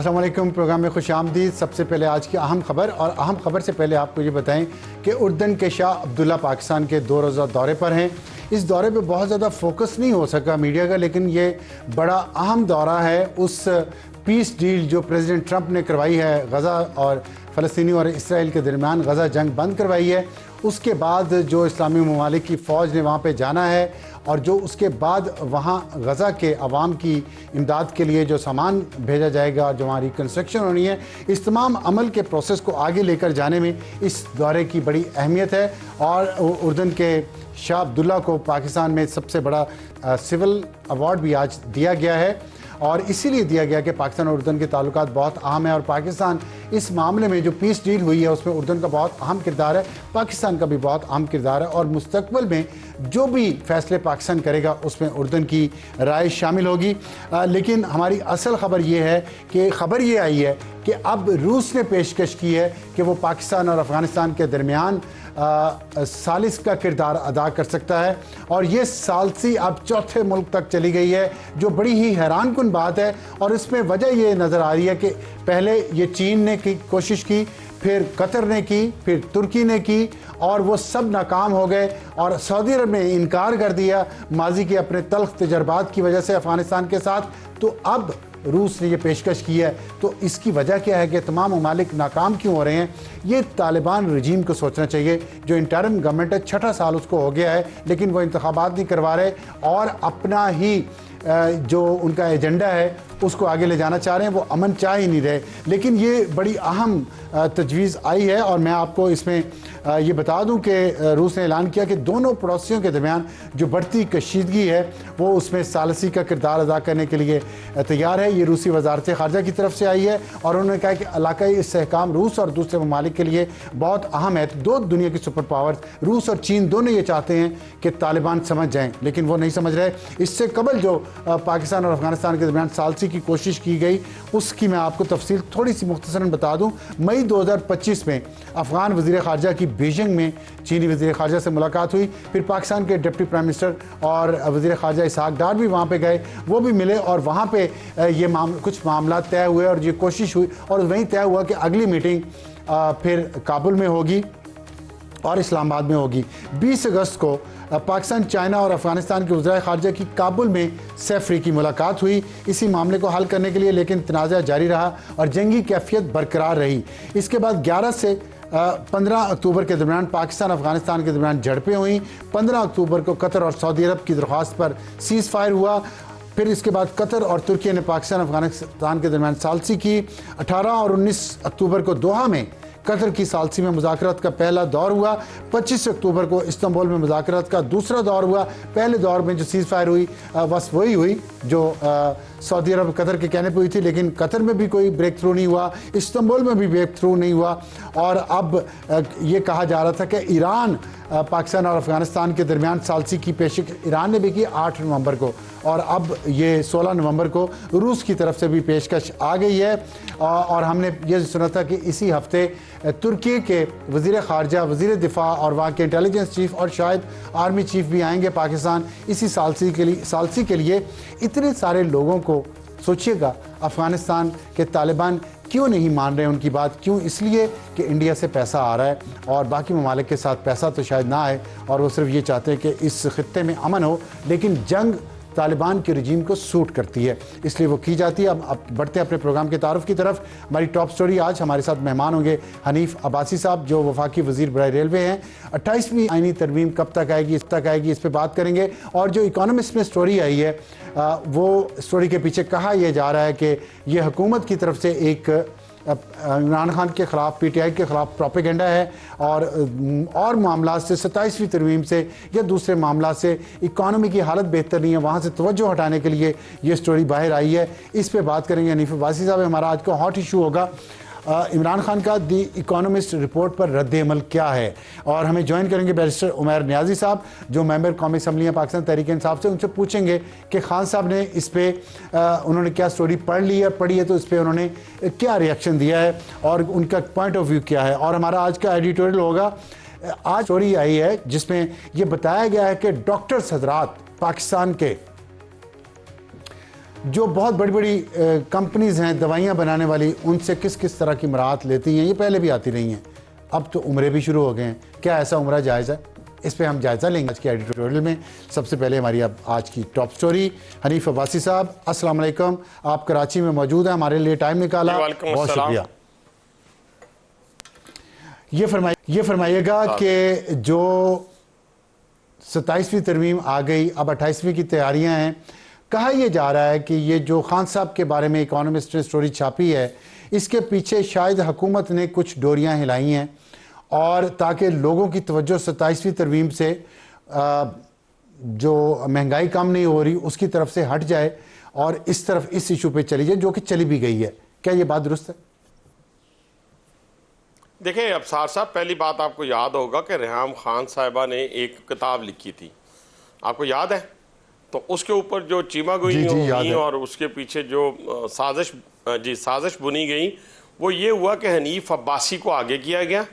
अस्सलाम वालेकुम। प्रोग्राम में खुशामदीद। सबसे पहले आज की अहम खबर, और अहम खबर से पहले आपको ये बताएं कि उर्दन के शाह अब्दुल्ला पाकिस्तान के 2 रोज़ा दौरे पर हैं। इस दौरे पे बहुत ज़्यादा फोकस नहीं हो सका मीडिया का, लेकिन ये बड़ा अहम दौरा है उस पीस डील जो प्रेसिडेंट ट्रंप ने करवाई है गज़ा और फ़लस्तीनी और इसराइल के दरमियान गज़ा जंग बंद करवाई है। उसके बाद जो इस्लामी ममालिक की फ़ौज ने वहाँ पे जाना है और जो उसके बाद वहाँ गज़ा के अवाम की इमदाद के लिए जो सामान भेजा जाएगा और जो वहाँ रिकन्स्ट्रक्शन होनी है, इस तमाम अमल के प्रोसेस को आगे लेकर जाने में इस दौरे की बड़ी अहमियत है। और उर्दन के शाह अब्दुल्ला को पाकिस्तान में सबसे बड़ा सिविल अवार्ड भी आज दिया गया है, और इसीलिए दिया गया कि पाकिस्तान और उर्दन के ताल्लुकात बहुत अहम है और पाकिस्तान इस मामले में जो पीस डील हुई है उसमें उर्दन का बहुत अहम किरदार है, पाकिस्तान का भी बहुत अहम किरदार है, और मुस्तकबिल में जो भी फैसले पाकिस्तान करेगा उसमें उर्दन की राय शामिल होगी। लेकिन हमारी असल खबर ये है कि खबर ये आई है कि अब रूस ने पेशकश की है कि वो पाकिस्तान और अफ़गानिस्तान के दरमियान सालिस का किरदार अदा कर सकता है, और ये सालसी अब चौथे मुल्क तक चली गई है, जो बड़ी ही हैरान कुन बात है। और इसमें वजह ये नज़र आ रही है कि पहले ये चीन ने की कोशिश की, फिर कतर ने की, फिर तुर्की ने की, और वो सब नाकाम हो गए, और सऊदी अरब ने इनकार कर दिया माजी के अपने तल्ख तजर्बात की वजह से अफ़गानिस्तान के साथ। तो अब रूस ने ये पेशकश की है, तो इसकी वजह क्या है कि तमाम ममालिक नाकाम क्यों हो रहे हैं? ये तालिबान रजीम को सोचना चाहिए, जो इंटरिम गवर्नमेंट है, 6ठा साल उसको हो गया है, लेकिन वो इंतखाबात नहीं करवा रहे और अपना ही जो उनका एजेंडा है उसको आगे ले जाना चाह रहे हैं, वो अमन चाह ही नहीं रहे। लेकिन ये बड़ी अहम तजवीज़ आई है, और मैं आपको इसमें ये बता दूं कि रूस ने ऐलान किया कि दोनों पड़ोसियों के दरमियान जो बढ़ती कशीदगी है वो उसमें सालसी का किरदार अदा करने के लिए तैयार है। ये रूसी वजारत ख़ारजा की तरफ से आई है, और उन्होंने कहा कि इलाकाई इस्तेहकाम रूस और दूसरे ममालिक के लिए बहुत अहम है। दो दुनिया की सुपर पावर्स रूस और चीन दोनों ये चाहते हैं कि तालिबान समझ जाएँ, लेकिन वो नहीं समझ रहे। इससे कबल जो पाकिस्तान और अफ़गानिस्तान के दरमियान सालसी की कोशिश की गई उसकी मैं आपको तफसील थोड़ी सी मुख्तसरन बता दूं। मई 2025 में अफ़गान वज़ीर ख़ारजा की बीजिंग में चीनी वज़ीर ख़ारजा से मुलाकात हुई, फिर पाकिस्तान के डिप्टी प्राइम मिनिस्टर और वज़ीर ख़ारजा इसहाक डार भी वहाँ पे गए, वो भी मिले, और वहाँ पे ये कुछ मामला तय हुए और ये कोशिश हुई, और वहीं तय हुआ कि अगली मीटिंग फिर काबुल में होगी और इस्लामाबाद में होगी। 20 अगस्त को पाकिस्तान, चाइना और अफ़गानिस्तान के वज़ीर ख़ारजा की काबुल में सैफरी की मुलाकात हुई इसी मामले को हल करने के लिए, लेकिन तनाज़ा जारी रहा और जंगी कैफियत बरकरार रही। इसके बाद 11 से 15 अक्टूबर के दरमियान पाकिस्तान अफ़गानिस्तान के दरमियान झड़पें हुई। 15 अक्टूबर को कतर और सऊदी अरब की दरख्वास्त पर सीज़ फायर हुआ। फिर इसके बाद कतर और तुर्की ने पाकिस्तान अफ़गानिस्तान के दरमियान सालसी की। 18 और 19 अक्टूबर को दोहा में कतर की सालसी में मुज़ाकरात का पहला दौर हुआ। 25 अक्टूबर को इस्तांबुल में मुज़ाकरात का दूसरा दौर हुआ। पहले दौर में जो सीज़ फायर हुई बस वही हुई जो सऊदी अरब कतर के कहने पर हुई थी, लेकिन कतर में भी कोई ब्रेक थ्रू नहीं हुआ, इस्तांबुल में भी ब्रेक थ्रू नहीं हुआ। और अब ये कहा जा रहा था कि ईरान पाकिस्तान और अफ़गानिस्तान के दरमियान सालसी की पेशकश ईरान ने भी की 8 नवंबर को, और अब ये 16 नवंबर को रूस की तरफ से भी पेशकश आ गई है। और हमने ये सुना था कि इसी हफ्ते तुर्की के वज़ीर ख़ारजा, वज़ीर दिफा और वहाँ के इंटेलिजेंस चीफ़ और शायद आर्मी चीफ़ भी आएंगे पाकिस्तान इसी सालसी के लिए। इतने सारे लोगों को सोचिएगा, अफ़गानिस्तान के तालिबान क्यों नहीं मान रहे उनकी बात? क्यों? इसलिए कि इंडिया से पैसा आ रहा है और बाकी ममालिक के साथ पैसा तो शायद ना आए, और वो सिर्फ ये चाहते हैं कि इस खित्ते में अमन हो, लेकिन जंग तालिबान के रजीम को सूट करती है, इसलिए वो की जाती है। अब बढ़ते हैं अपने प्रोग्राम के तारुफ की तरफ। हमारी टॉप स्टोरी आज हमारे साथ मेहमान होंगे हनीफ अब्बासी साहब, जो वफाकी वज़ीर बराए रेलवे हैं। 28वीं आईनी तरमीम कब तक आएगी, इस पर बात करेंगे। और जो इकोनॉमिस्ट में स्टोरी आई है वो स्टोरी के पीछे कहा यह जा रहा है कि ये हुकूमत की तरफ से एक इमरान खान के ख़िलाफ़, PTI के ख़िलाफ़ प्रोपेगेंडा है, और मामला से 27वीं तरमीम से या दूसरे मामला से इकॉनमी की हालत बेहतर नहीं है, वहाँ से तवज्जो हटाने के लिए ये स्टोरी बाहर आई है। इस पे बात करेंगे हनीफ अब्बासी साहब। हमारा आज का हॉट इशू होगा इमरान खान का दी इकोनॉमिस्ट रिपोर्ट पर रद्द अमल क्या है, और हमें ज्वाइन करेंगे बैरिस्टर उमैर नियाजी साहब, जो मेंबर कौमी असम्बली हैं पाकिस्तान तहरीक इंसाफ से। उनसे पूछेंगे कि खान साहब ने इस पर उन्होंने क्या स्टोरी पढ़ी है तो इस पर उन्होंने क्या रिएक्शन दिया है और उनका पॉइंट ऑफ व्यू क्या है। और हमारा आज का एडिटोरियल होगा, आज स्टोरी आई है जिसमें यह बताया गया है कि डॉक्टर्स हजरात पाकिस्तान के जो बहुत बड़ी बड़ी कंपनीज हैं दवाइयाँ बनाने वाली, उनसे किस किस तरह की मराहत लेती हैं, ये पहले भी आती रही हैं। अब तो उम्रे भी शुरू हो गए हैं, क्या ऐसा उम्रा जायज़ है? इस पे हम जायज़ा लेंगे आज के एडिटोरियल में। सबसे पहले हमारी अब आज की टॉप स्टोरी, हनीफ अब्बासी साहब अस्सलाम वालेकुम, आप कराची में मौजूद हैं, हमारे लिए टाइम निकाला, बहुत शुक्रिया। ये फरमाइएगा कि जो 27वीं तरमीम आ गई, अब 28वीं की तैयारियां हैं, कहा यह जा रहा है कि ये जो खान साहब के बारे में इकोनॉमिस्ट ने स्टोरी छापी है, इसके पीछे शायद हुकूमत ने कुछ डोरियां हिलाई हैं, और ताकि लोगों की तवज्जो 27वीं तरमीम से जो महंगाई कम नहीं हो रही उसकी तरफ से हट जाए और इस तरफ इस इशू पे चली जाए, जो कि चली भी गई है। क्या ये बात दुरुस्त है? देखिए अफसार साहब, पहली बात आपको याद होगा कि रेहाम खान साहिबा ने एक किताब लिखी थी, आपको याद है? तो उसके ऊपर जो चीमागोई हुई और उसके पीछे जो साजिश बुनी गई, वो ये हुआ कि हनीफ अब्बासी को आगे किया गया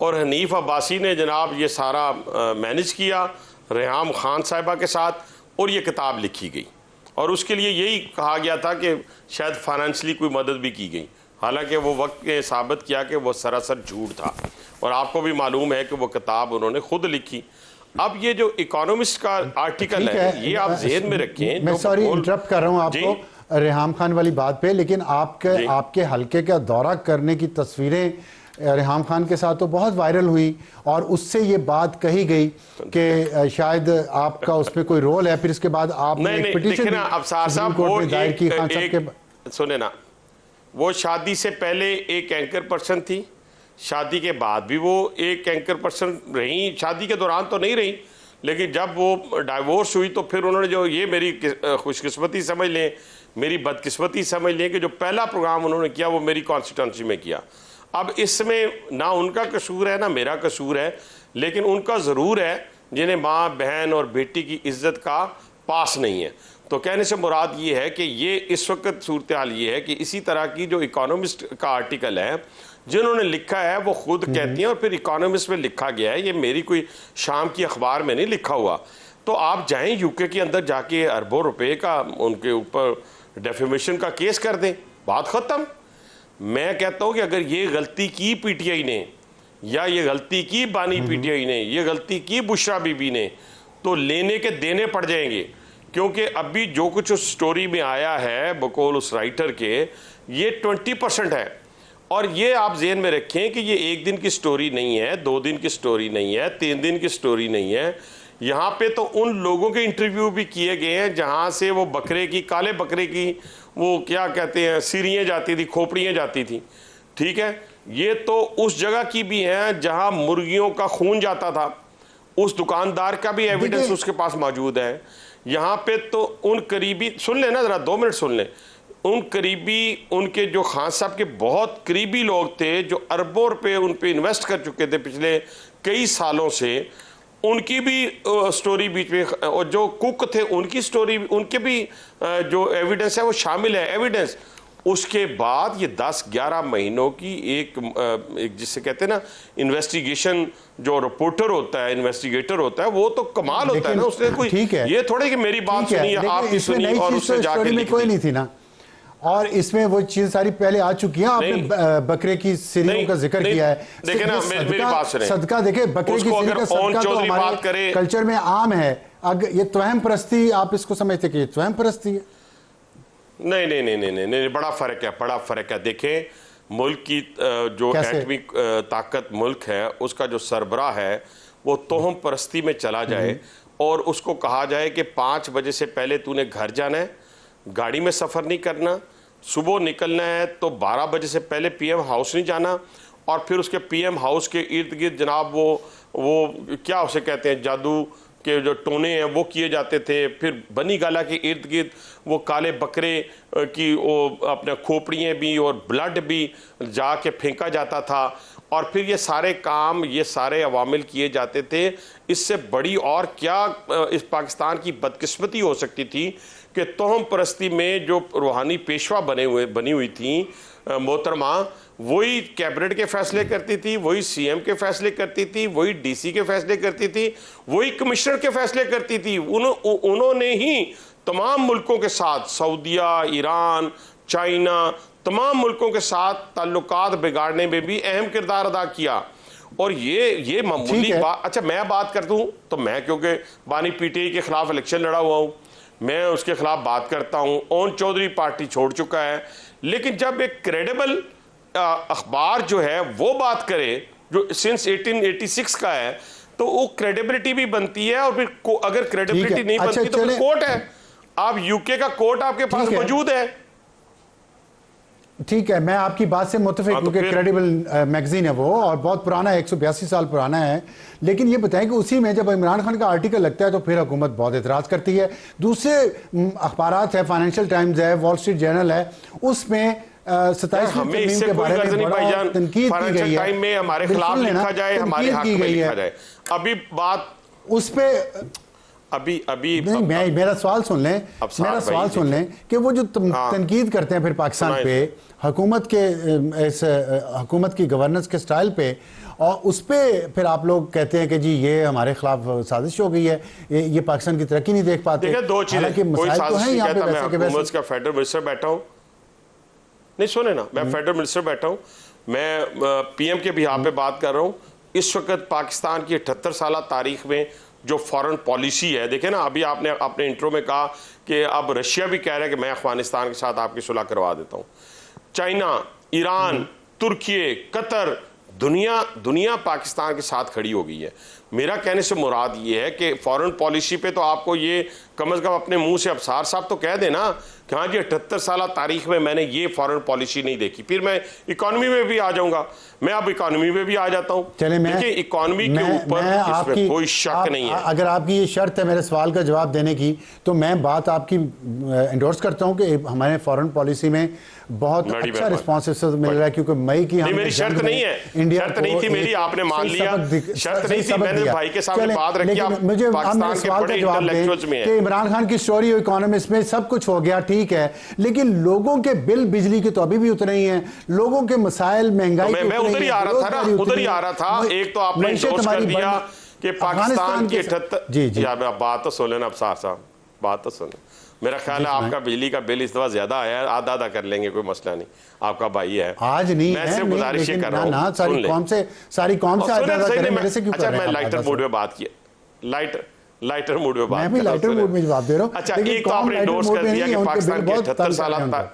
और हनीफ अब्बासी ने जनाब ये सारा मैनेज किया रेहाम खान साहिबा के साथ, और ये किताब लिखी गई। और उसके लिए यही कहा गया था कि शायद फाइनेंशली कोई मदद भी की गई, हालांकि वो वक्त के साबित किया कि वो सरासर झूठ था। और आपको भी मालूम है कि वो किताब उन्होंने खुद लिखी। अब ये जो इकोनॉमिस्ट का आर्टिकल है, ये आप ज़हन में रखें। मैं सॉरी इंटरप्ट कर रहा हूँ आपको रेहाम खान वाली बात पे, लेकिन आपके हल्के का दौरा करने की तस्वीरें रेहाम खान के साथ तो बहुत वायरल हुई, और उससे ये बात कही गई कि शायद आपका उसमें कोई रोल है। फिर इसके बाद आपने एक पिटीशन दायर की खान साहब के। सुने ना, वो शादी से पहले एक एंकर पर्सन थी, शादी के बाद भी वो एक एंकर पर्सन रही, शादी के दौरान तो नहीं रही, लेकिन जब वो डाइवोर्स हुई तो फिर उन्होंने जो, ये मेरी खुशकिस्मती समझ लें, मेरी बदकिस्मती समझ लें कि जो पहला प्रोग्राम उन्होंने किया वो मेरी कॉन्स्टिट्यूंसी में किया। अब इसमें ना उनका कसूर है ना मेरा कसूर है, लेकिन उनका ज़रूर है जिन्हें माँ बहन और बेटी की इज्जत का पास नहीं है। तो कहने से मुराद ये है कि ये इस वक्त सूरत हाल ये है कि इसी तरह की जो इकोनॉमिस्ट का आर्टिकल है, जिन्होंने लिखा है वो खुद कहती हैं और फिर इकोनॉमिस्ट में लिखा गया है, ये मेरी कोई शाम की अखबार में नहीं लिखा हुआ। तो आप जाएं यूके के अंदर जाके अरबों रुपए का उनके ऊपर डेफेमेशन का केस कर दें, बात ख़त्म। मैं कहता हूँ कि अगर ये गलती की पीटीआई ने, या ये गलती की बानी पीटीआई ने, ये गलती की बुशरा बीबी ने, तो लेने के देने पड़ जाएंगे। क्योंकि अभी जो कुछ उस स्टोरी में आया है बकौल उस राइटर के, ये 20% है। और ये आप ज़हन में रखें कि ये एक दिन की स्टोरी नहीं है, 2 दिन की स्टोरी नहीं है, 3 दिन की स्टोरी नहीं है। यहाँ पे तो उन लोगों के इंटरव्यू भी किए गए हैं जहाँ से वो बकरे की, काले बकरे की, वो क्या कहते हैं, सिरियाँ जाती थी, खोपड़ियाँ जाती थी, ठीक है। ये तो उस जगह की भी हैं जहाँ मुर्गियों का खून जाता था, उस दुकानदार का भी एविडेंस उसके पास मौजूद है। यहाँ पे तो उन करीबी, सुन लेना ज़रा 2 मिनट सुन लें, उन करीबी, उनके जो खान साहब के बहुत करीबी लोग थे जो अरबों रुपए उन पे इन्वेस्ट कर चुके थे पिछले कई सालों से, उनकी भी स्टोरी बीच में, और जो कुक थे उनकी स्टोरी, उनके भी जो एविडेंस है वो शामिल है एविडेंस। उसके बाद ये 10-11 महीनों की एक जिसे कहते हैं ना इन्वेस्टिगेशन, जो रिपोर्टर होता है, इन्वेस्टिगेटर होता है, वो तो कमाल होता है ना, उसने कोई ये थोड़े कि मेरी बात सुनी आपकी सुनी और उससे जाके लिख कोई नहीं थी ना। और इसमें वो चीज सारी पहले आ चुकी है। आपने बकरे की सिरियों का जिक्र किया है, देखे ना, मेरी बात सुने, सदका देखे, बकरे की सिरी का सदका तो हमारे कल्चर में आम है। अगर ये तवहम परस्ती, आप इसको समझते कि ये तवहम परस्ती है? नहीं नहीं नहीं नहीं नहीं, बड़ा फर्क है, बड़ा फर्क है। देखें, मुल्क की जो एटमी ताकत मुल्क है, उसका जो सरबराह है वो तोहम परस्ती में चला जाए और उसको कहा जाए कि 5 बजे से पहले तूने घर जाना है, गाड़ी में सफ़र नहीं करना, सुबह निकलना है तो 12 बजे से पहले पीएम हाउस नहीं जाना, और फिर उसके पीएम हाउस के इर्द गिर्द जनाब वो क्या उसे कहते हैं, जादू के जो टोने हैं वो किए जाते थे। फिर बनी गाला के इर्द गिर्द वो काले बकरे की वो अपने खोपड़ियाँ भी और ब्लड भी जाके फेंका जाता था, और फिर ये सारे काम, ये सारे अवामिल किए जाते थे। इससे बड़ी और क्या इस पाकिस्तान की बदकिस्मती हो सकती थी कि तोहम परस्ती में जो रूहानी पेशवा बनी हुई थी मोहतरमा, वही कैबिनेट के फैसले करती थी, वही सीएम के फैसले करती थी, वही डीसी के फैसले करती थी, वही कमिश्नर के फैसले करती थी। उन्होंने ही तमाम मुल्कों के साथ, सऊदिया, ईरान, चाइना, तमाम मुल्कों के साथ ताल्लुकात बिगाड़ने में भी अहम किरदार अदा किया। और ये मामूली बात। अच्छा, मैं बात करता हूँ तो मैं, क्योंकि बानी पीटीआई के खिलाफ इलेक्शन लड़ा हुआ हूँ, मैं उसके खिलाफ बात करता हूँ। ओन चौधरी पार्टी छोड़ चुका है, लेकिन जब एक क्रेडिबल अखबार जो है वो बात करे जो सिंस 1886 का है, तो वो क्रेडिबिलिटी भी बनती है। और फिर अगर क्रेडिबिलिटी नहीं बनती तो फिर कोर्ट है, आप यूके का कोर्ट आपके पास मौजूद है। ठीक है, मैं आपकी बात से मुत्तफिक हूं कि क्रेडिबल मैगजीन है वो, और बहुत पुराना है, 182 साल पुराना है। लेकिन ये बताएं कि उसी में जब इमरान खान का आर्टिकल लगता है तो फिर हुकूमत बहुत एतराज करती है। दूसरे अखबारात है, फाइनेंशियल टाइम्स है, वॉल स्ट्रीट जर्नल है, उसमें 27 के बारे में तनकीद की गई है, में हमारे खिलाफ लिखा जाए, हमारे हक में लिखा जाए। अभी बात उस पे अभी नहीं, मेरा सवाल सुन लें, मेरा सवाल सुन लें कि वो जो तनकीद करते हैं फिर पाकिस्तान पे, हुकूमत के इस हुकूमत की गवर्नेंस के स्टाइल पे, और उस पे फिर आप लोग कहते हैं कि जी ये हमारे खिलाफ साजिश हो गई है, ये पाकिस्तान की तरक्की नहीं देख पाते। दो चीजें, कोई साजिश नहीं कहता, मैं हुकूमत का फेडरल मिनिस्टर बैठा हूँ, नहीं सुने ना, मैं फेडरल मिनिस्टर बैठा हूँ, मैं पीएम के बिहाफ पे बात कर रहा हूँ। इस वक्त पाकिस्तान की 78 साल तारीख में जो फॉरेन पॉलिसी है, देखे ना, अभी आपने अपने इंट्रो में कहा कि अब रशिया भी कह रहा है कि मैं अफगानिस्तान के साथ आपकी सुलह करवा देता हूँ। चाइना, ईरान, तुर्की, कतर, दुनिया पाकिस्तान के साथ खड़ी हो गई है। मेरा कहने से मुराद ये है कि फॉरेन पॉलिसी पे तो आपको ये कम से कम अपने मुंह से अफसार साहब तो कह देना कि हाँ जी 78 साल तारीख में मैंने ये फॉरेन पॉलिसी नहीं देखी। फिर मैं इकोनॉमी में भी आ जाऊंगा, मैं अब इकोनॉमी में भी आ जाता हूँ। देखिए, इकोनॉमी के ऊपर इसमें कोई शक नहीं है। अगर आपकी ये शर्त है मेरे सवाल का जवाब देने की, तो मैं बात आपकी एंडोर्स करता हूँ कि हमारे फॉरेन पॉलिसी में बहुत अच्छा रिस्पॉन्स मिल रहा है, क्योंकि मई की मेरी शर्त नहीं है, शर्त नहीं थी मेरी, आपने मान लिया, शर्त नहीं थी, मैंने भाई के सामने बात रखी। मुझे पाकिस्तान के बड़े इंटेलेक्चुअल्स में कि इमरान खान की स्टोरी इकोनॉमिस्ट में सब कुछ हो गया, ठीक है, लेकिन लोगों के बिल बिजली के तो अभी भी उतरे ही हैं, लोगों के मसाइल, महंगाई, मैं उधर ही आ रहा था ना, उधर ही आ रहा था। एक तो आपने इंडोर्स कर दिया कि पाकिस्तान के 78, जी बात तो सुन लेना अफसार साहब, बात तो सुन। मेरा ख्याल है आपका बिजली का बिल इस दफा ज्यादा आया है, आधा आधा कर लेंगे, कोई मसला नहीं, आपका भाई है। आज नहीं मैं सिर्फ गुजारिश कर रहा हूँ, सारी कौम से आधा आधा करें, मेरे से क्यों कर रहे हैं? मैं लाइटर मूड में बात किया, लाइटर मूड में बात, मैं भी लाइटर मूड में जवाब दे रहा हूँ। अच्छा, एक तो आपने इंडोर्स कर दिया कि पाकिस्तान के 78 साल,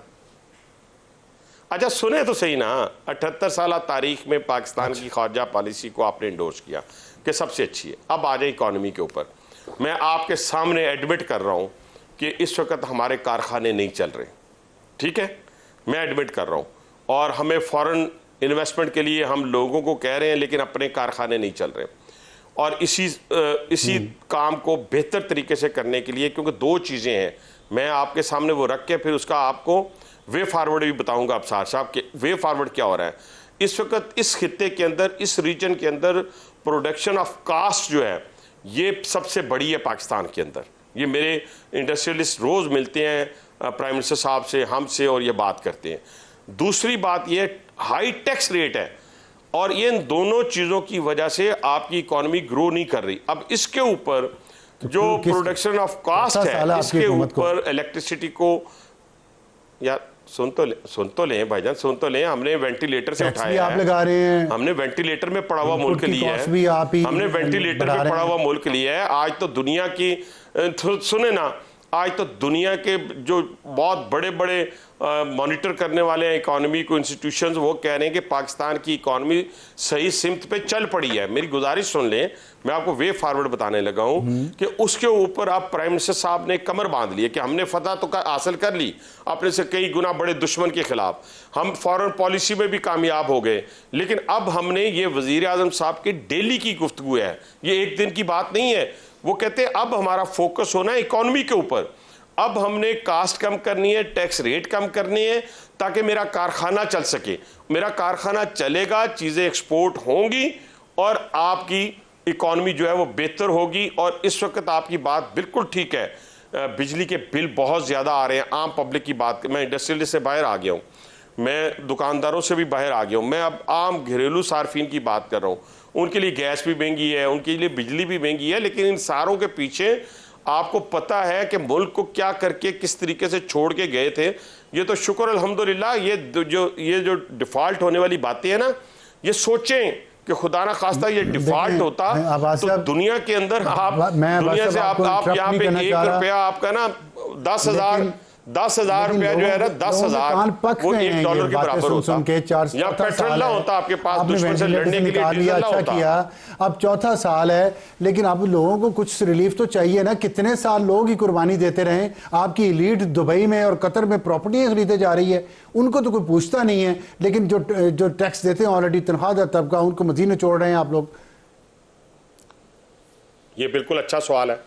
अच्छा सुने तो सही ना, 78 साल तारीख में पाकिस्तान की खारजा पॉलिसी को आपने इंडोर्स किया कि सबसे अच्छी है। अब आ जाए इकोनॉमी के ऊपर, मैं आपके सामने एडमिट कर रहा हूँ कि इस वक्त हमारे कारखाने नहीं चल रहे, ठीक है, मैं एडमिट कर रहा हूँ, और हमें फॉरेन इन्वेस्टमेंट के लिए हम लोगों को कह रहे हैं, लेकिन अपने कारखाने नहीं चल रहे। और इसी काम को बेहतर तरीके से करने के लिए, क्योंकि दो चीज़ें हैं, मैं आपके सामने वो रख के फिर उसका आपको वे फॉरवर्ड भी बताऊंगा अफसार साहब के वे फॉरवर्ड क्या हो रहा है इस वक्त इस खित्ते के अंदर, इस रीजन के अंदर। प्रोडक्शन ऑफ कास्ट जो है ये सबसे बड़ी है पाकिस्तान के अंदर। ये मेरे इंडस्ट्रियलिस्ट रोज़ मिलते हैं प्राइम मिनिस्टर साहब से, हमसे, और ये बात करते हैं। दूसरी बात ये हाई टैक्स रेट है, और ये इन दोनों चीज़ों की वजह से आपकी इकोनॉमी ग्रो नहीं कर रही। अब इसके ऊपर जो प्रोडक्शन ऑफ कास्ट है, इसके ऊपर इलेक्ट्रिसिटी को, यार सुन तो लें भाईजान, सुन तो लें। हमने वेंटिलेटर से उठाया आप लगा रहे हैं, हमने वेंटिलेटर में पड़ा हुआ मुल्क लिया है, हमने वेंटिलेटर में पड़ा हुआ मुल्क लिया है। आज तो दुनिया की सुने ना, आज तो दुनिया के जो बहुत बड़े बड़े मॉनिटर करने वाले हैं इकोनॉमी को इंस्टीट्यूशंस, वो कह रहे हैं कि पाकिस्तान की इकोनॉमी सही सिमत पे चल पड़ी है। मेरी गुजारिश सुन लें, मैं आपको वे फॉरवर्ड बताने लगा हूं कि उसके ऊपर आप प्राइम मिनिस्टर साहब ने कमर बांध ली है कि हमने फतह तो हासिल कर ली अपने से कई गुना बड़े दुश्मन के खिलाफ, हम फॉरेन पॉलिसी में भी कामयाब हो गए। लेकिन अब हमने ये वजीर आजम साहब की डेली की गुफ्तगू है, ये एक दिन की बात नहीं है। वो कहते हैं अब हमारा फोकस होना है इकोनॉमी के ऊपर, अब हमने कास्ट कम करनी है, टैक्स रेट कम करनी है, ताकि मेरा कारखाना चल सके। मेरा कारखाना चलेगा, चीज़ें एक्सपोर्ट होंगी और आपकी इकोनॉमी जो है वो बेहतर होगी। और इस वक्त आपकी बात बिल्कुल ठीक है, बिजली के बिल बहुत ज़्यादा आ रहे हैं। आम पब्लिक की बात, मैं इंडस्ट्रियलिस्ट से बाहर आ गया हूँ, मैं दुकानदारों से भी बाहर आ गया हूँ, मैं अब आम घरेलू सार्फिन की बात कर रहा हूँ। उनके लिए गैस भी महंगी है, उनके लिए बिजली भी महंगी है, लेकिन इन सारों के पीछे आपको पता है कि मुल्क को क्या करके किस तरीके से छोड़ के गए थे। ये तो शुक्र अल्हम्दुलिल्लाह, ये जो डिफ़ॉल्ट होने वाली बातें हैं ना, ये सोचें कि खुदा ना खास्ता ये डिफ़ॉल्ट होता तो दुनिया के अंदर आप दुनिया से आप यहाँ पे 1 रुपया आपका ना 10,000 रुपया जो है ना 10,000 वो $1 के बराबर होता। या पेट्रोल ना होता आपके पास दुश्मन से लड़ने के लिए, डीजल ना होता। किया अब चौथा साल है, लेकिन अब लोगों को कुछ रिलीफ तो चाहिए ना। कितने साल लोग ही कुर्बानी देते रहे। आपकी लीड दुबई में और कतर में प्रॉपर्टी खरीदे जा रही है, उनको तो कोई पूछता नहीं है, लेकिन जो टैक्स देते हैं ऑलरेडी तनख्वाहदार तबका, उनको मजीद निचोड़ रहे हैं आप लोग। ये बिल्कुल अच्छा सवाल है।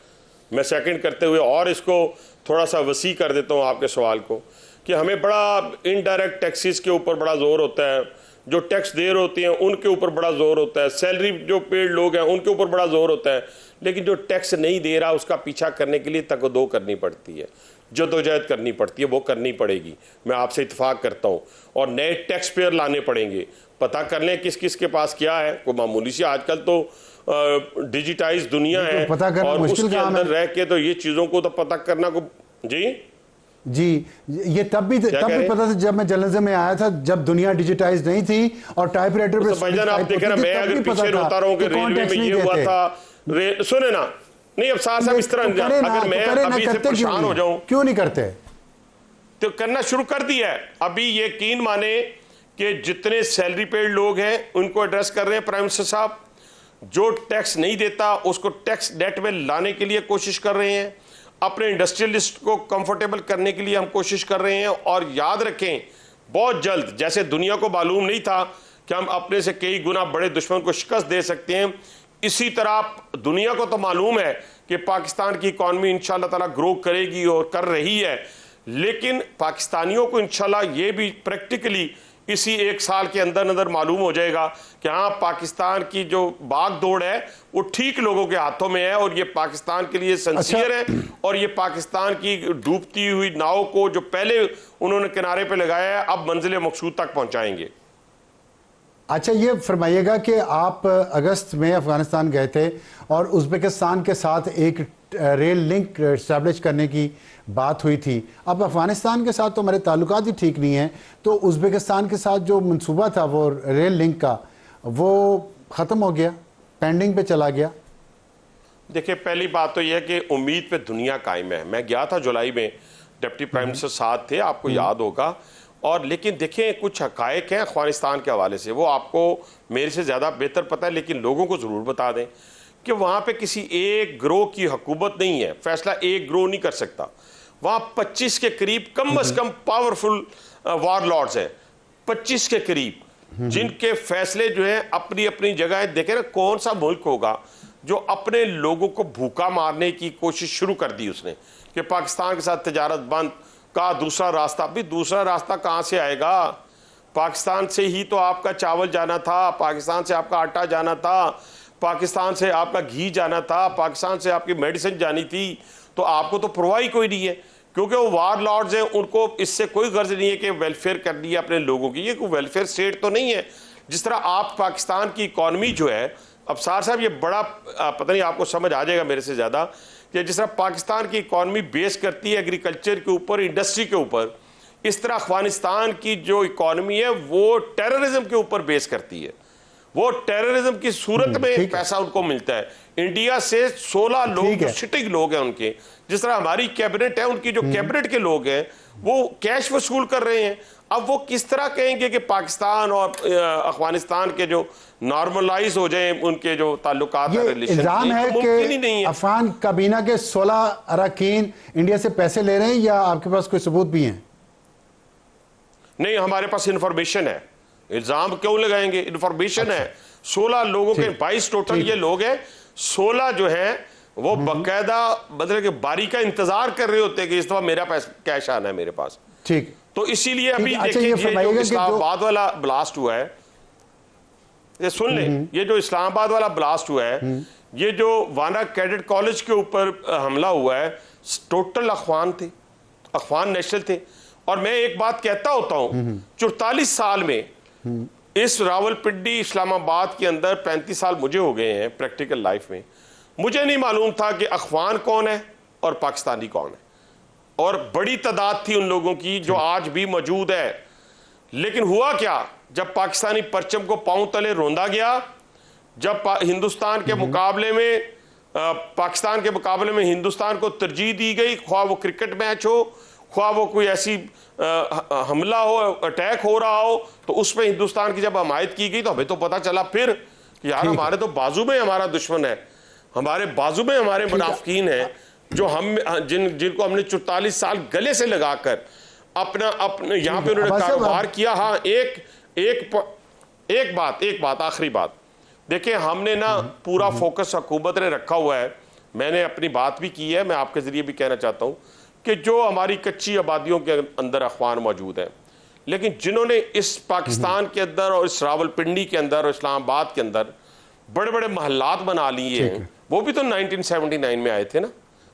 मैं सेकंड करते हुए और इसको थोड़ा सा वसी कर देता हूँ आपके सवाल को, कि हमें बड़ा इनडायरेक्ट टैक्सेस के ऊपर बड़ा जोर होता है, जो टैक्स दे रहे होते हैं उनके ऊपर बड़ा जोर होता है, सैलरी जो पेड लोग हैं उनके ऊपर बड़ा जोर होता है, लेकिन जो टैक्स नहीं दे रहा उसका पीछा करने के लिए तकदो करनी पड़ती है, जदोजहद करनी पड़ती है, वो करनी पड़ेगी। मैं आपसे इत्तेफाक करता हूँ। और नए टैक्स पेयर लाने पड़ेंगे। पता कर लें किस किस के पास क्या है। कोई मामूली सी आजकल तो डिजिटाइज दुनिया है और उसके अंदर रह के तो ये चीज़ों को तो पता करना को जी ये तब भी पता था जब मैं जर्नलिज्म में आया था, जब दुनिया डिजिटाइज नहीं थी और टाइपराइटर पे भाईजान आप देखें ना, मैं अगर पीछे रोता रहूं कि रेलवे में ये हुआ था, सुने ना, नहीं अब साथ इस तरह अगर मैं अभी से परेशान हो जाऊं, क्यों नहीं करते? तो करना शुरू कर दिया है। अभी यकीन माने कि जितने सैलरी पेड लोग हैं उनको एड्रेस कर रहे हैं प्राइम मिनिस्टर साहब। जो टैक्स नहीं देता उसको टैक्स नेट में लाने के लिए कोशिश कर रहे हैं। अपने इंडस्ट्रियलिस्ट को कंफर्टेबल करने के लिए हम कोशिश कर रहे हैं। और याद रखें, बहुत जल्द, जैसे दुनिया को मालूम नहीं था कि हम अपने से कई गुना बड़े दुश्मन को शिकस्त दे सकते हैं, इसी तरह दुनिया को तो मालूम है कि पाकिस्तान की इकॉनमी इंशाल्लाह ताला ग्रो करेगी और कर रही है। लेकिन पाकिस्तानियों को इंशाल्लाह ये भी प्रैक्टिकली इसी 1 साल के अंदर अंदर मालूम हो जाएगा कि हाँ, पाकिस्तान की जो भाग दौड़ है वो ठीक लोगों के हाथों में है और ये पाकिस्तान के लिए सिंसियर है और ये पाकिस्तान की डूबती हुई नाव को जो पहले उन्होंने किनारे पे लगाया है अब मंजिल मकसूद तक पहुंचाएंगे। अच्छा, ये फरमाइएगा कि आप अगस्त में अफगानिस्तान गए थे और उज़्बेकिस्तान के साथ एक रेल लिंक इस्टेब्लिश करने की बात हुई थी। अब अफगानिस्तान के साथ तो हमारे ताल्लुकात ही ठीक नहीं हैं, तो उज़्बेकिस्तान के साथ जो मंसूबा था वो रेल लिंक का, वो ख़त्म हो गया, पेंडिंग पे चला गया। देखिए, पहली बात तो यह है कि उम्मीद पे दुनिया कायम है। मैं गया था जुलाई में, डिप्टी प्राइम मिनिस्टर साथ थे, आपको याद होगा। और लेकिन देखें, कुछ हकायक हैं अफगानिस्तान के हवाले से, वो आपको मेरे से ज़्यादा बेहतर पता है, लेकिन लोगों को ज़रूर बता दें कि वहाँ पे किसी एक ग्रोह की हुकूमत नहीं है। फैसला एक ग्रोह नहीं कर सकता। वहाँ 25 के करीब कम अज़ कम पावरफुल वारलॉर्ड्स हैं, 25 के करीब, जिनके फैसले जो है अपनी अपनी जगह है। देखें ना, कौन सा मुल्क होगा जो अपने लोगों को भूखा मारने की कोशिश शुरू कर दी उसने कि पाकिस्तान के साथ तजारत बंद का दूसरा रास्ता। भी दूसरा रास्ता कहाँ से आएगा? पाकिस्तान से ही तो आपका चावल जाना था, पाकिस्तान से आपका आटा जाना था, पाकिस्तान से आपका घी जाना था, पाकिस्तान से आपकी मेडिसिन जानी थी। तो आपको तो परवाह ही कोई नहीं है, क्योंकि वो वार लॉर्ड्स हैं, उनको इससे कोई गर्ज नहीं है कि वेलफेयर करनी है अपने लोगों की। ये कोई वेलफेयर स्टेट तो नहीं है। जिस तरह आप पाकिस्तान की इकॉनमी जो है, अब सार साहब ये बड़ा पता नहीं आपको समझ आ जाएगा मेरे से ज़्यादा, कि जिस तरह पाकिस्तान की इकॉनमी बेस करती है एग्रीकल्चर के ऊपर, इंडस्ट्री के ऊपर, इस तरह अफगानिस्तान की जो इकॉनमी है वो टेररिज्म के ऊपर बेस करती है। वो टेररिज्म की सूरत में पैसा उनको मिलता है। इंडिया से 16 लोग सिटिंग लोग हैं उनके, जिस तरह हमारी कैबिनेट है, उनकी जो कैबिनेट के लोग हैं वो कैश वसूल कर रहे हैं। अब वो किस तरह कहेंगे कि पाकिस्तान और अफगानिस्तान के जो नॉर्मलाइज हो जाए उनके जो ताल्लुकात इल्जाम है कि अफगान काबीना के 16 अरकान इंडिया से पैसे ले रहे हैं, या आपके पास कोई सबूत भी हैं? नहीं, हमारे पास इंफॉर्मेशन है। इल्जाम क्यों लगाएंगे? इंफॉर्मेशन है। 16 लोगों के 22 टोटल ये लोग हैं। 16 जो है वो बाकायदा मतलब कि बारी का इंतजार कर रहे होते हैं कि इस दफा मेरा कैश आना है मेरे पास। ठीक, तो इसीलिए अभी देखिए, ये जो इस्लामाबाद वाला ब्लास्ट हुआ है, ये सुन लें, ये जो इस्लामाबाद वाला ब्लास्ट हुआ है, ये जो वाना कैडेट कॉलेज के ऊपर हमला हुआ है, टोटल अफगान थे, अफगान नेशनल थे। और मैं एक बात कहता होता हूं, 44 साल में इस रावलपिंडी इस्लामाबाद के अंदर 35 साल मुझे हो गए हैं प्रैक्टिकल लाइफ में, मुझे नहीं मालूम था कि अफगान कौन है, और पाकिस्तानी कौन है, और बड़ी तादाद थी उन लोगों की जो आज भी मौजूद है। लेकिन हुआ क्या, जब पाकिस्तानी परचम को पांव तले रोंदा गया, जब हिंदुस्तान के मुकाबले में पाकिस्तान के मुकाबले में हिंदुस्तान को तरजीह दी गई, ख्वाह वो क्रिकेट मैच हो, ख्वाह वो कोई ऐसी हमला हो, अटैक हो रहा हो, तो उसमें हिंदुस्तान की जब हमायत की गई तो हमें तो पता चला फिर कि यार हमारे तो बाजू में हमारा दुश्मन है, हमारे बाजू में हमारे मुनाफिकीन हैं, जो हम जिनको हमने 44 साल गले से लगाकर अपने यहाँ पे उन्होंने कारोबार किया। हाँ, एक बात आखिरी बात, देखिए हमने ना पूरा फोकस हुकूमत ने रखा हुआ है, मैंने अपनी बात भी की है, मैं आपके जरिए भी कहना चाहता हूँ कि जो हमारी कच्ची आबादियों के अंदर अखबार मौजूद हैं, लेकिन जिन्होंने इस पाकिस्तान के अंदर और इस रावलपिंडी के अंदर और इस्लामाबाद के अंदर बड़े बड़े महल्लात बना लिए हैं, वो भी तो 1979 में आए थे ना,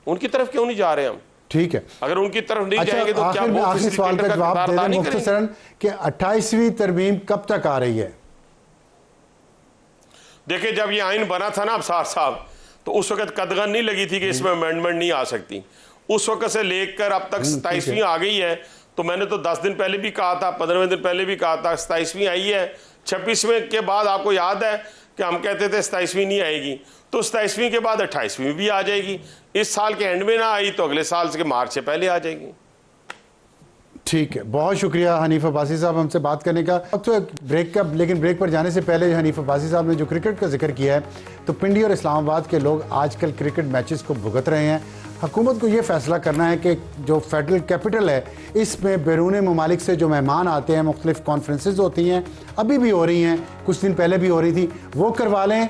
उनकी तरफ क्यों नहीं जा रहे हम? ठीक है, अगर उनकी तरफ नहीं जाएंगे तो क्या वो आखिरी सवाल का जवाब दे दें मुख्तसरन कि 28वीं तरमीम कब तक आ रही है? देखिए, जब ये आइन बना था ना अबसार साहब, तो उस वक्त कदगन नहीं लगी थी कि इसमें अमेंडमेंट नहीं आ सकती। उस वक्त से लेकर अब तक 27वीं आ गई है, तो मैंने तो 10 दिन पहले भी कहा था, 15वें दिन पहले भी कहा था 27वीं आई है। 26वें के बाद आपको याद है कि हम कहते थे 27वीं नहीं आएगी, तो 27वीं के बाद 28वीं भी आ जाएगी। इस साल के एंड में ना आई तो अगले साल के मार्च से पहले आ जाएगी। ठीक है, बहुत शुक्रिया हनीफ अब्बासी साहब हमसे बात करने का। अब तो ब्रेक का, लेकिन ब्रेक पर जाने से पहले हनीफ अब्बासी साहब ने जो क्रिकेट का जिक्र किया है, तो पिंडी और इस्लामाबाद के लोग आजकल क्रिकेट मैचेस को भुगत रहे हैं। हुकूमत को ये फैसला करना है कि जो फेडरल कैपिटल है, इसमें बैरून ममालिक से जो मेहमान आते हैं, मुख्तलिफ कॉन्फ्रेंसेज होती हैं, अभी भी हो रही हैं, कुछ दिन पहले भी हो रही थी, वो करवा लें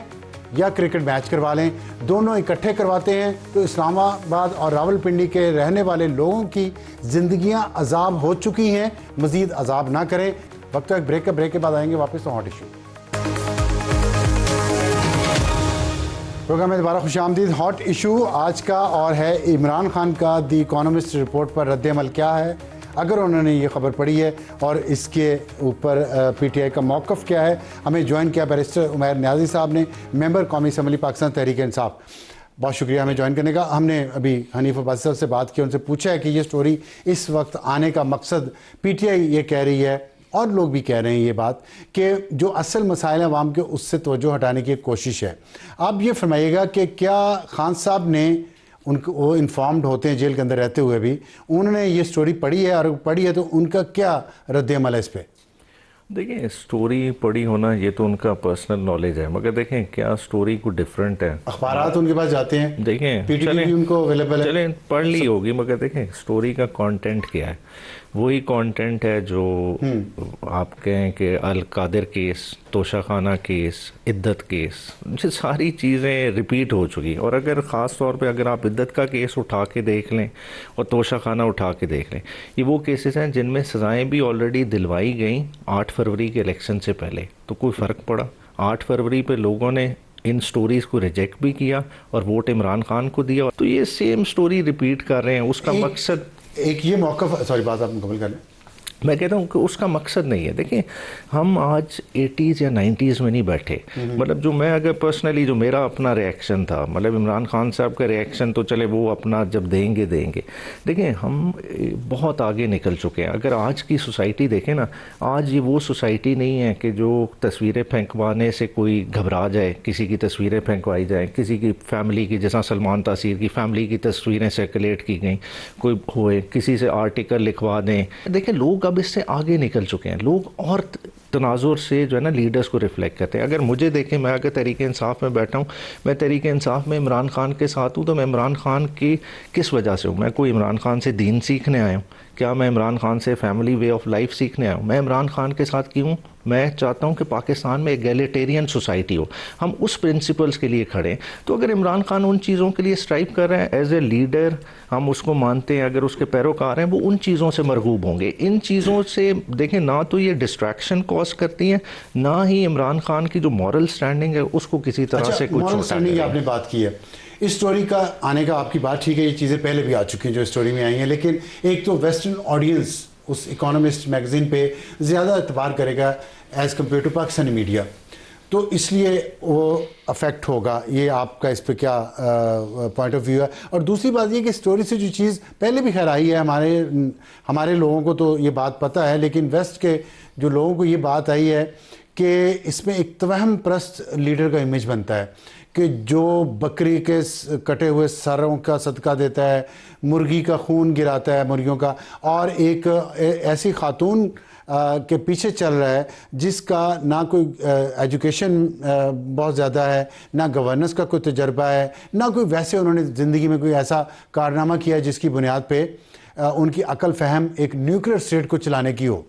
या क्रिकेट मैच करवा लें, दोनों इकट्ठे करवाते हैं तो इस्लामाबाद और रावलपिंडी के रहने वाले लोगों की ज़िंदगियां अजाब हो चुकी हैं, मज़ीद अजाब ना करें। वक्त एक ब्रेक के बाद आएंगे वापस तो हॉट इशू प्रोग्राम में दोबारा खुशामदीद। हॉट इशू आज का और है इमरान खान का दी इकोनॉमिस्ट रिपोर्ट पर रद्द-ए-अमल क्या है, अगर उन्होंने ये खबर पढ़ी है, और इसके ऊपर पीटीआई का मौक़िफ़ क्या है। हमें ज्वाइन किया बैरिस्टर उमैर न्याजी साहब ने, मेंबर कौमी असम्बली पाकिस्तान तहरीक इंसाफ। बहुत शुक्रिया हमें ज्वाइन करने का। हमने अभी हनीफ अब्बासी साहब से बात की, उनसे पूछा है कि ये स्टोरी इस वक्त आने का मकसद, पीटीआई ये कह रही है और लोग भी कह रहे हैं ये बात, कि जो असल मसाइल अवाम के उससे तवज्जो हटाने की कोशिश है। आप ये फरमाइएगा कि क्या खान साहब ने, उनको वो इन्फॉर्म्ड होते हैं जेल के अंदर रहते हुए भी, उन्होंने ये स्टोरी पढ़ी है, और पढ़ी है तो उनका क्या रद्द-ए-अमल है इस पर? देखिए, स्टोरी पढ़ी होना ये तो उनका पर्सनल नॉलेज है, मगर देखें क्या स्टोरी को डिफरेंट है, अखबारात उनके पास जाते हैं, देखें पीटीवी भी उनको अवेलेबल है, चलें पढ़ ली होगी, मगर देखें स्टोरी का कंटेंट क्या है। वही कंटेंट है जो आप कहें कि Al Qadir case, Toshakhana case, Iddat case, ये सारी चीज़ें रिपीट हो चुकी। और अगर ख़ास तौर पे अगर आप इद्दत का केस उठा के देख लें और तोशाखाना उठा के देख लें, ये वो केसेस हैं जिनमें सज़ाएं भी ऑलरेडी दिलवाई गई 8 फरवरी के इलेक्शन से पहले, तो कोई फ़र्क पड़ा? 8 फरवरी पे लोगों ने इन स्टोरीज़ को रिजेक्ट भी किया और वोट इमरान खान को दिया, तो ये सेम स्टोरी रिपीट कर रहे हैं। उसका मकसद एक ये मौक़िफ़, सॉरी बात आप मुकम्मल कर लें। मैं कहता हूँ कि उसका मकसद नहीं है। देखिए, हम आज 80s या 90s में नहीं बैठे, मतलब जो मैं अगर पर्सनली जो मेरा अपना रिएक्शन था, मतलब इमरान खान साहब का रिएक्शन तो चले वो अपना जब देंगे। देखिए, हम बहुत आगे निकल चुके हैं। अगर आज की सोसाइटी देखें ना, आज ये वो सोसाइटी नहीं है कि जो तस्वीरें फेंकवाने से कोई घबरा जाए, किसी की तस्वीरें फेंकवाई जाए, किसी की फैमिली की, जैसा सलमान तासीर की फैमिली की तस्वीरें सर्कुलेट की गई, कोई होए किसी से आर्टिकल लिखवा दें। देखिए, लोग अब इससे आगे निकल चुके हैं, लोग और तनाजुर से जो है ना लीडर्स को रिफ्लेक्ट करते हैं। अगर मुझे देखें, मैं अगर तहरीक इंसाफ में बैठा हूँ, मैं तहरीक इंसाफ में इमरान खान के साथ हूँ, तो मैं इमरान खान की किस वजह से हूँ? मैं कोई इमरान खान से दीन सीखने आया हूँ? क्या मैं इमरान खान से फैमिली वे ऑफ लाइफ सीखने आया हूँ? मैं इमरान खान के साथ क्यों? मैं चाहता हूँ कि पाकिस्तान में एगैलिटेरियन सोसाइटी हो, हम उस प्रिंसिपल्स के लिए खड़े हैं। तो अगर इमरान खान उन चीज़ों के लिए स्ट्राइव कर रहे हैं, एज ए लीडर हम उसको मानते हैं, अगर उसके पैरोकार हैं, वो उन चीज़ों से मरगूब होंगे। इन चीज़ों से देखें, ना तो ये डिस्ट्रैक्शन कॉज करती हैं, ना ही इमरान खान की जो मॉरल स्टैंडिंग है उसको किसी तरह से कुछ मॉरल स्टैंडिंग आपने बात की है, इस स्टोरी का आने का आपकी बात ठीक है, ये चीज़ें पहले भी आ चुकी हैं जो स्टोरी में आई हैं, लेकिन एक तो वेस्टर्न ऑडियंस उस इकोनॉमिस्ट मैगजीन पे ज़्यादा एतबार करेगा as compare to Pakistani media. तो इसलिए वो अफेक्ट होगा। ये आपका इस पे क्या पॉइंट ऑफ व्यू है? और दूसरी बात ये कि स्टोरी से जो चीज़ पहले भी खैर आई है, हमारे लोगों को तो ये बात पता है, लेकिन वेस्ट के जो लोगों को ये बात आई है कि इसमें एक तवहम प्रस्त लीडर का इमेज बनता है कि जो बकरी के कटे हुए सरों का सदका देता है, मुर्गी का खून गिराता है मुर्गियों का, और एक ऐसी खातून के पीछे चल रहा है जिसका ना कोई एजुकेशन बहुत ज़्यादा है, ना गवर्नेंस का कोई तजर्बा है, ना कोई वैसे उन्होंने ज़िंदगी में कोई ऐसा कारनामा किया जिसकी बुनियाद पे उनकी अकल फहम एक न्यूक्लियर स्टेट को चलाने की हो।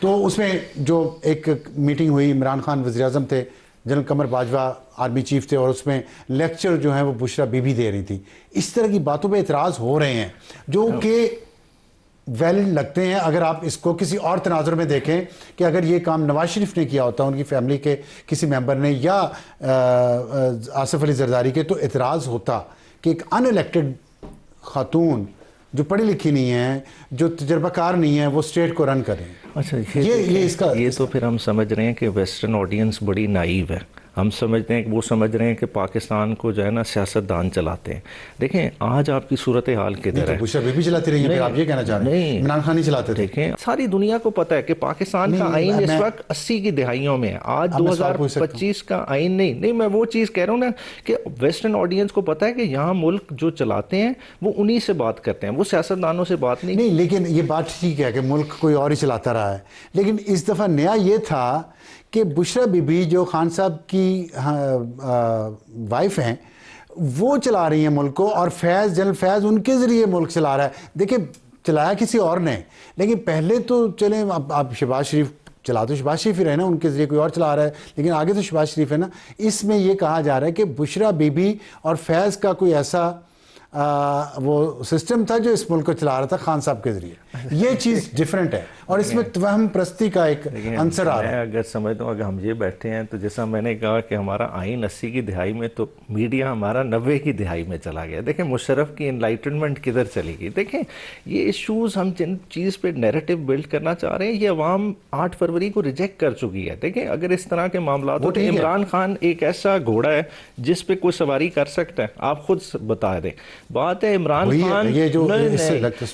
तो उसमें जो एक मीटिंग हुई, इमरान खान वज़ीर आज़म थे, जनरल कमर बाजवा आर्मी चीफ थे, और उसमें लेक्चर जो है वो बुशरा बीबी दे रही थी। इस तरह की बातों पे एतराज़ हो रहे हैं जो कि वैलिड लगते हैं अगर आप इसको किसी और तनाजुर में देखें कि अगर ये काम नवाज शरीफ ने किया होता, उनकी फैमिली के किसी मेंबर ने, या आसिफ अली जरदारी के, तो एतराज़ होता कि एक अनइलेक्टेड खातून जो पढ़ी लिखी नहीं है, जो तजर्बाकार नहीं है, वो स्टेट को रन करें। अच्छा, ये तो फिर हम समझ रहे हैं कि वेस्टर्न ऑडियंस बड़ी नाइव है। हम समझते हैं कि वो समझ रहे हैं कि पाकिस्तान को जो है ना सियासतदान चलाते हैं। देखें आज आपकी सूरत हाल किधर है। बुशरा बीबी चलाती रही है, फिर आप ये कहना चाह रहे हैं इमरान खान ही चलाते थे? देखें सारी दुनिया को पता है कि पाकिस्तान का आइन इस वक्त 80 की दहाइयों में है। आज 2025 का आइन नहीं, मैं वो चीज़ कह रहा हूँ ना कि वेस्टर्न ऑडियंस को पता है कि यहाँ मुल्क जो चलाते हैं वो उन्हीं से बात करते हैं, वो सियासतदानों से बात नहीं। लेकिन ये बात ठीक है कि मुल्क कोई और ही चलाता रहा है, लेकिन इस दफ़ा नया ये था कि बुशरा बीबी जो खान साहब की वाइफ हैं वो चला रही हैं मुल्क को, और जनरल फैज़ उनके ज़रिए मुल्क चला रहा है। देखिए चलाया किसी और ने, लेकिन पहले तो चले आप शहबाज शरीफ चला तो शहबाज शरीफ ही रहे ना, उनके ज़रिए कोई और चला रहा है, लेकिन आगे तो शहबाज शरीफ है ना। इसमें यह कहा जा रहा है कि बुशरा बीबी और फैज़ का कोई ऐसा वो सिस्टम था जो इस मुल्क को चला रहा था खान साहब के ज़रिए। ये चीज़ डिफरेंट है, और इसमें तवहम प्रस्ती का एक आंसर आ रहा है। अगर समझ दो, अगर हम ये बैठे हैं तो जैसा मैंने कहा कि हमारा आइन 80 की दिहाई में, तो मीडिया हमारा 90 की दिहाई में चला गया। देखें मुशर्रफ की एनलाइटनमेंट किधर चली गई। देखें ये इशूज़ हम जिन चीज़ पे नैरेटिव बिल्ड करना चाह रहे हैं ये अवाम 8 फरवरी को रिजेक्ट कर चुकी है। देखें अगर इस तरह के मामला तो इमरान खान एक ऐसा घोड़ा है जिस पे कोई सवारी कर सकता है, आप खुद बता दें। बात है इमरान खान, ये जो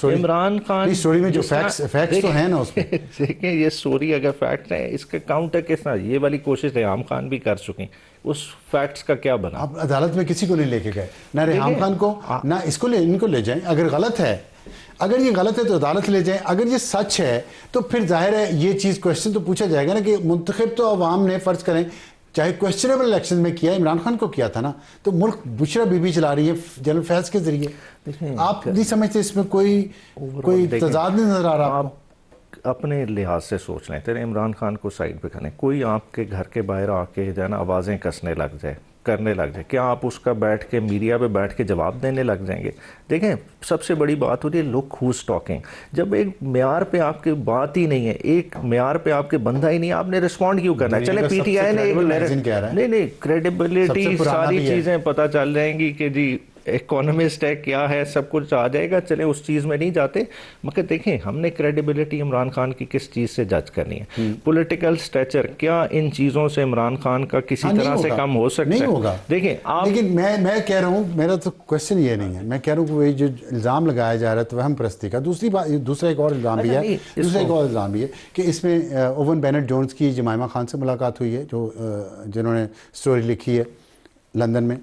इमरान खान स्टोरी में जो फैक्ट्स तो हैं ना उसमें। देखें ये स्टोरी अगर फैक्ट है, इसका काउंटर के साथ ये वाली कोशिश रेहाम खान भी कर चुके हैं, उस फैक्ट्स का क्या बना? आप अदालत में किसी को नहीं लेके गए, ना रेहाम खान को, ना इनको ले जाएं। अगर गलत है, अगर ये गलत है तो अदालत ले जाएं। अगर ये सच है तो फिर जाहिर है ये चीज़ क्वेश्चन तो पूछा जाएगा ना कि मुंतखब तो अवाम ने, फ़र्ज करें चाहे क्वेश्चनेबल इलेक्शन में किया, इमरान खान को किया था ना, तो मुल्क बुशरा बीबी चला रही है जनरल फैज़ के ज़रिए। आप नहीं समझते इसमें कोई तजाद नहीं नजर आ रहा? आप अपने लिहाज से सोच लें, तेरे इमरान खान को साइड पे करें, कोई आपके घर के बाहर आके जो है ना आवाज़ें कसने लग जाए, करने लग जाए, क्या आप उसका बैठ के मीडिया पे बैठ के जवाब देने लग जाएंगे? देखें सबसे बड़ी बात होती है लुक हुज टॉकिंग। जब एक म्यार पे आपकी बात ही नहीं है, एक म्यार पे आपके बंदा ही नहीं है, आपने रिस्पॉन्ड क्यों करना है? चले पीटीआई ने नहीं क्रेडिबिलिटी सारी चीज़ें पता चल जाएंगी कि जी इकोनॉमिस्ट है, क्या है, सब कुछ आ जाएगा। चले उस चीज़ में नहीं जाते, मगर देखें हमने क्रेडिबिलिटी इमरान खान की किस चीज़ से जज करनी है? पॉलिटिकल स्टेचर, क्या इन चीज़ों से इमरान खान का किसी तरह से कम हो सकता है? नहीं होगा। देखें आप, लेकिन मैं कह रहा हूँ, मेरा तो क्वेश्चन ये नहीं है, मैं कह रहा हूँ कि वही जो इल्ज़ाम लगाया जा रहा है तवहम प्रस्ती का, दूसरा एक और इल्ज़ाम भी है कि इसमें ओवन बेनेट जोन्स की जमाइमा खान से मुलाकात हुई है, जिन्होंने स्टोरी लिखी है लंदन में,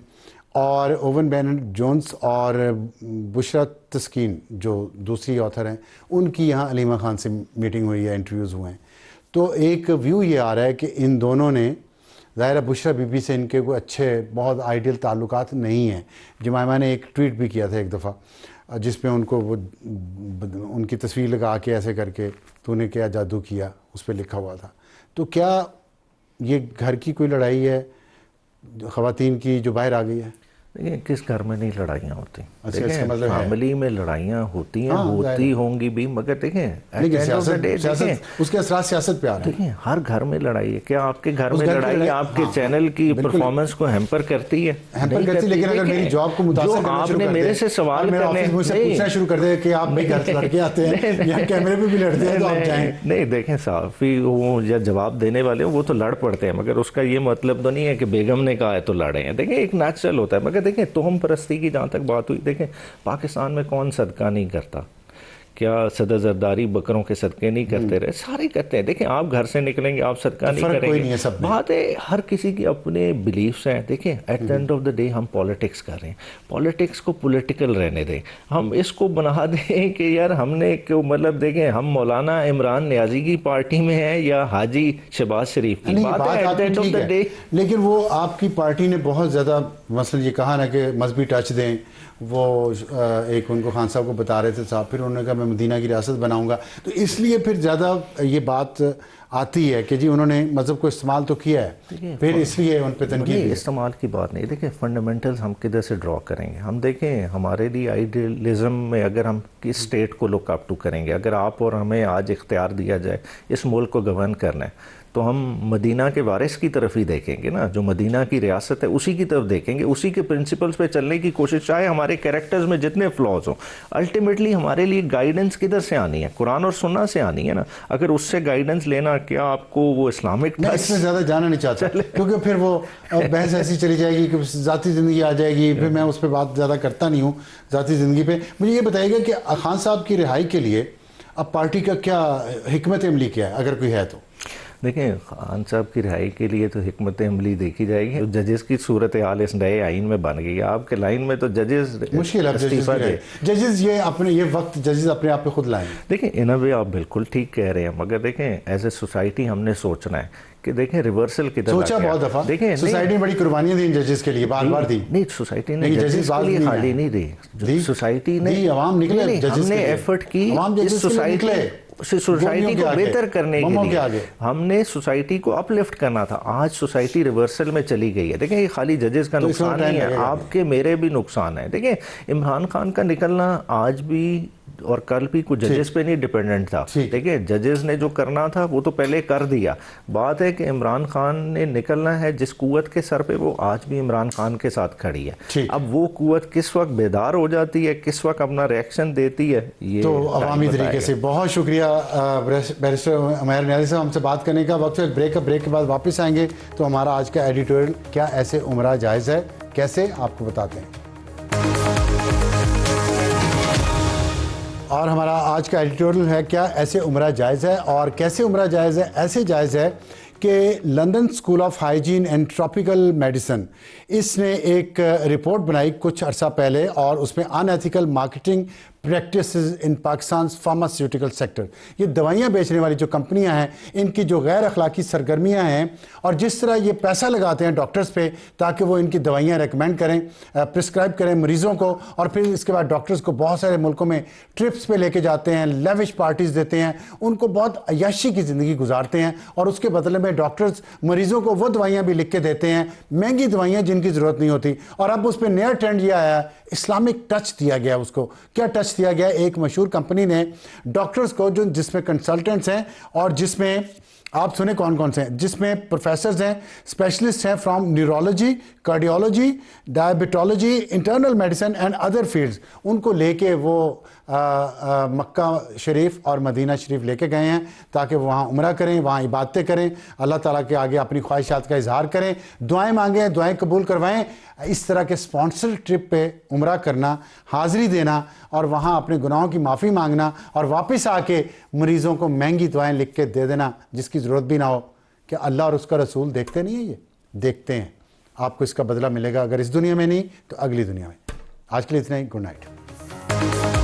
और ओवन बेनेट जोन्स और बुशरा तस्कीन जो दूसरी ऑथर हैं, उनकी यहाँ अलीमा खान से मीटिंग हुई है, इंटरव्यूज़ हुए हैं। तो एक व्यू ये आ रहा है कि इन दोनों ने, ज़ाहिर बुशरा बीबी से इनके कोई अच्छे बहुत आइडियल ताल्लुकात नहीं हैं। जमाइमा ने एक ट्वीट भी किया था एक दफ़ा, जिसमें उनको वो उनकी तस्वीर लगा के ऐसे करके तूने क्या जादू किया, उस पर लिखा हुआ था। तो क्या ये घर की कोई लड़ाई है ख़वातीन की जो बाहर आ गई है? देखिए किस घर में नहीं लड़ाइयाँ होती। अच्छा, देखिए इसका मतलब है। फैमिली में लड़ाइयाँ होती हैं, हाँ, होती होंगी भी, मगर देखें लेकिन सियासत उसके असरात सियासत पे आ रहे हैं। देखिए हर घर में लड़ाई है। क्या आपके घर उस में घर की लड़ाई लड़ाई- आपके हाँ, चैनल की बिल्कुल। परफॉर्मेंस को हैम्पर करती है? हैम्पर नहीं करती, लेकिन अगर देखिए, मेरी जॉब को मुतासर जो करना शुरू आपने कर मेरे दे से सवाल और मेरा करने ऑफिस मुझसे नहीं, पूछना शुरू कर दे कि आप भी घर से लड़के आते हैं या कैमरे पे भी लड़ते हैं तो आप जाएं। नहीं देखें साफ़ी वो या जवाब देने वाले हो वो तो लड़ पड़ते हैं, मगर उसका ये मतलब तो नहीं है कि बेगम ने कहा है तो लड़े हैं। देखें एक नेचुरल होता है। मगर देखें तोहम परस्ती की जहाँ तक बात हुई, देखें पाकिस्तान में कौन सदका नहीं करता? क्या सदर जरदारी बकरों के सदके नहीं करते रहे? सारे करते हैं। देखें आप घर से निकलेंगे आप सदका नहीं फर्क कोई करेंगे, नहीं है सब में। बात है हर किसी की अपने बिलीफ्स हैं। देखें at the end of the day हम पॉलिटिक्स कर रहे हैं, पॉलिटिक्स को पॉलिटिकल रहने दें। हम इसको बना दें कि यार हमने क्यों, मतलब देखें हम मौलाना इमरान नियाजी की पार्टी में हैं या हाजी शहबाज शरीफ की। नहीं, बात बात है एट द आपकी एंड ऑफ ठीक द है, डे। लेकिन वो आपकी पार्टी ने बहुत ज़्यादा मसलन ये कहा ना कि मजहबी टच दें। वो एक उनको खान साहब को बता रहे थे साहब, फिर उन्होंने कहा मैं मदीना की रियासत बनाऊंगा, तो इसलिए फिर ज़्यादा ये बात आती है कि जी उन्होंने मज़हब को इस्तेमाल तो किया है, फिर इसलिए उन पर तनकीद है। इस्तेमाल की बात नहीं। देखिए फंडामेंटल्स हम किधर से ड्रॉ करेंगे? हम देखें हमारे लिए आइडियलिज्म में अगर हम किस स्टेट को लुक अप टू करेंगे, अगर आप और हमें आज इख्तियार दिया जाए इस मुल्क को गवर्न करना है, तो हम मदीना के वारिस की तरफ ही देखेंगे ना, जो मदीना की रियासत है उसी की तरफ देखेंगे, उसी के प्रिंसिपल्स पे चलने की कोशिश, चाहे हमारे कैरेक्टर्स में जितने फ्लॉज हों। अल्टीमेटली हमारे लिए गाइडेंस किधर से आनी है? कुरान और सुन्ना से आनी है ना। अगर उससे गाइडेंस लेना, क्या आपको वो इस्लामिक मैं इसमें ज़्यादा जाना नहीं चाहता क्योंकि फिर वो बहस ऐसी चली जाएगी कि ज़ाती ज़िंदगी आ जाएगी, फिर मैं उस पर बात ज़्यादा करता नहीं हूँ ज़ाती ज़िंदगी पे। मुझे ये बताइएगा कि खान साहब की रिहाई के लिए अब पार्टी का क्या हिकमत अमली क्या है, अगर कोई है तो? देखें खान साहब की रिहाई के लिए तो हिकमत अमली देखी जाएगी। तो जजेस की सूरत हाल इस नए आइन में बन गई है। आपके लाइन में तो जजेस मुश्किल है, जजेस ये अपने ये वक्त जजेस अपने आप पे खुद लाएं। देखें इन वे आप बिल्कुल ठीक कह रहे हैं, मगर देखें एज ए सोसाइटी हमने सोचना है कि देखें रिवर्सल किधर सोचा बहुत दफा। देखें सोसाइटी ने बड़ी कुर्बानियां दी जजेस के लिए, बार बार दी। नहीं सोसाइटी ने जजेस के लिए खाली नहीं दी, सोसाइटी ने अवाम निकले, हमने एफर्ट की इस सोसाइटी को बेहतर करने के लिए, हमने सोसाइटी को अपलिफ्ट करना था। आज सोसाइटी रिवर्सल में चली गई है। देखें ये खाली जजेस का नुकसान नहीं है, आपके मेरे भी नुकसान है। देखें इमरान खान का निकलना आज भी और कल भी कुछ जजेस पे नहीं डिपेंडेंट था। देखिए जजेस ने जो करना था वो तो पहले कर दिया। बात है कि इमरान खान ने निकलना है जिस कुव्वत के सर पे, वो आज भी इमरान खान के साथ खड़ी है। अब वो कुव्वत किस वक्त बेदार हो जाती है, किस वक्त अपना रिएक्शन देती है, ये तो अवामी तरीके से। बहुत शुक्रिया बैरिस्टर उमैर नियाज़ी साहब, हमसे बात करने का। वक्त ब्रेक के बाद वापस आएंगे तो हमारा आज का एडिटोरियल क्या ऐसे उम्रा जायज़ है, कैसे आपको बताते हैं। और हमारा आज का एडिटोरियल है क्या ऐसे उम्रा जायज़ है, और कैसे उम्रा जायज़ है? ऐसे जायज़ है कि London school of hygiene and tropical medicine इसने एक रिपोर्ट बनाई कुछ अर्सा पहले, और उसमें अनएथिकल मार्केटिंग प्रैक्टिसेस इन पाकिस्तान फार्मास्यूटिकल सेक्टर, ये दवाइयाँ बेचने वाली जो कंपनियां हैं इनकी जो गैर अखलाकी सरगर्मियां हैं, और जिस तरह ये पैसा लगाते हैं डॉक्टर्स पे ताकि वो इनकी दवाइयाँ रेकमेंड करें, प्रिस्क्राइब करें मरीज़ों को, और फिर इसके बाद डॉक्टर्स को बहुत सारे मुल्कों में ट्रिप्स पे लेके जाते हैं, लेविश पार्टीज़ देते हैं, उनको बहुत अय्याशी की ज़िंदगी गुजारते हैं, और उसके बदले में डॉक्टर्स मरीज़ों को वो दवाइयाँ भी लिख के देते हैं, महंगी दवाइयाँ जिनकी ज़रूरत नहीं होती। और अब उस पर नया ट्रेंड ये आया, इस्लामिक टच दिया गया। उसको क्या टच दिया गया? एक मशहूर कंपनी ने डॉक्टर्स को, जो जिसमें कंसल्टेंट्स हैं और जिसमें आप सुने कौन कौन से हैं, जिसमें प्रोफेसर्स हैं, स्पेशलिस्ट हैं from neurology, cardiology, diabetology, internal medicine and other fields, उनको लेके वो मक्का शरीफ और मदीना शरीफ लेके गए हैं ताकि वो वहाँ उम्रा करें, वहाँ इबादतें करें, अल्लाह ताला के आगे अपनी ख्वाहिशात का इजहार करें, दुआएं मांगें, दुआएं कबूल करवाएं। इस तरह के स्पॉन्सर ट्रिप पे उम्रा करना, हाज़िरी देना और वहाँ अपने गुनाहों की माफ़ी मांगना और वापस आके मरीज़ों को महंगी दवाएं लिख के दे देना जिसकी ज़रूरत भी ना हो। क्या अल्लाह और उसका रसूल देखते नहीं है? ये देखते हैं। आपको इसका बदला मिलेगा, अगर इस दुनिया में नहीं तो अगली दुनिया में। आज के लिए इतना ही। Good night.